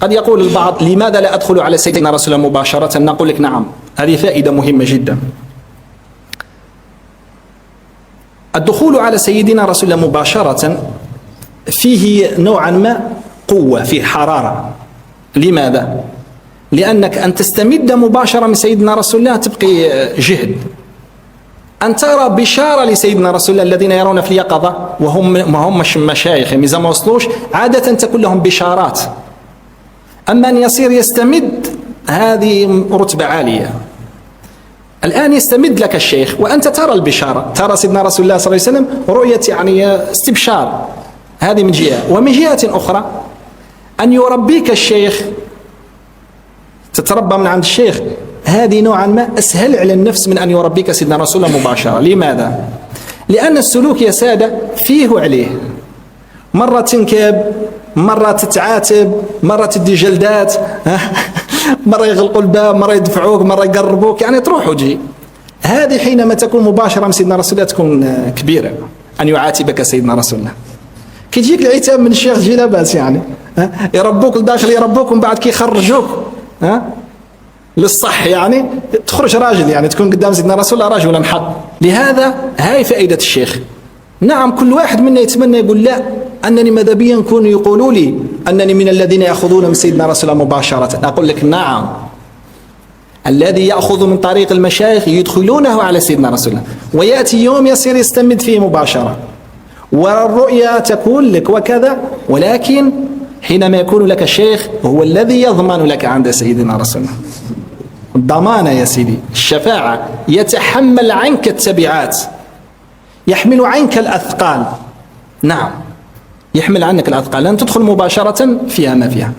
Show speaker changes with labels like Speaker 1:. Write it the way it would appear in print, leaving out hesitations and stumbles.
Speaker 1: قد يقول البعض لماذا لا أدخل على سيدنا رسول الله مباشرة؟ نقول لك نعم، هذه فائدة مهمة جدا. الدخول على سيدنا رسول الله مباشرة فيه نوعا ما قوة، فيه حرارة. لماذا؟ لأنك أن تستمد مباشرة من سيدنا رسول الله تبقي جهد. أن ترى بشارة لسيدنا رسول الله الذين يرون في اليقظة وهم ما همش مشايخ، إذا ما وصلوش عادة تكون لهم بشارات. أما أن يصير يستمد هذه رتبة عالية. الآن يستمد لك الشيخ وأنت ترى البشارة، ترى سيدنا رسول الله صلى الله عليه وسلم رؤية يعني استبشار، هذه من جهة. ومن جهة أخرى أن يربيك الشيخ، تتربى من عند الشيخ، هذه نوعا ما أسهل على النفس من أن يربيك سيدنا رسول الله مباشرة. لماذا؟ لأن السلوك يا سادة فيه وعليه، مرة تنكب، مرة تتعاتب، مرة تدي جلدات مرة يغلقوا الباب، مرة يدفعوك، مرة يقربوك، يعني تروح وتجي. هذه حينما تكون مباشرة من سيدنا رسول الله تكون كبيرة، أن يعاتبك سيدنا رسول الله. كي تجيك العتاب من الشيخ تجي لاباس، يعني يربوك لداخل، يربوك ومن بعد كي يخرجوك للصح، يعني تخرج راجل، يعني تكون قدام سيدنا رسول الله رجلا حق. لهذا هاي فائدة الشيخ. نعم كل واحد منا يتمنى يقول لا، أنني ماذا بي يكون يقولوا لي أنني من الذين يأخذون من سيدنا رسول الله مباشرة. أقول لك نعم، الذي يأخذ من طريق المشايخ يدخلونه على سيدنا رسول الله، ويأتي يوم يصير يستمد فيه مباشرة، والرؤيا تكون لك وكذا. ولكن حينما يكون لك الشيخ هو الذي يضمن لك عند سيدنا رسول الله الضمانة يا سيدي، الشفاعة، يتحمل عنك التبعات، يحمل عنك الأثقال. نعم يحمل عنك الأثقال، لن تدخل مباشرة فيها ما فيها.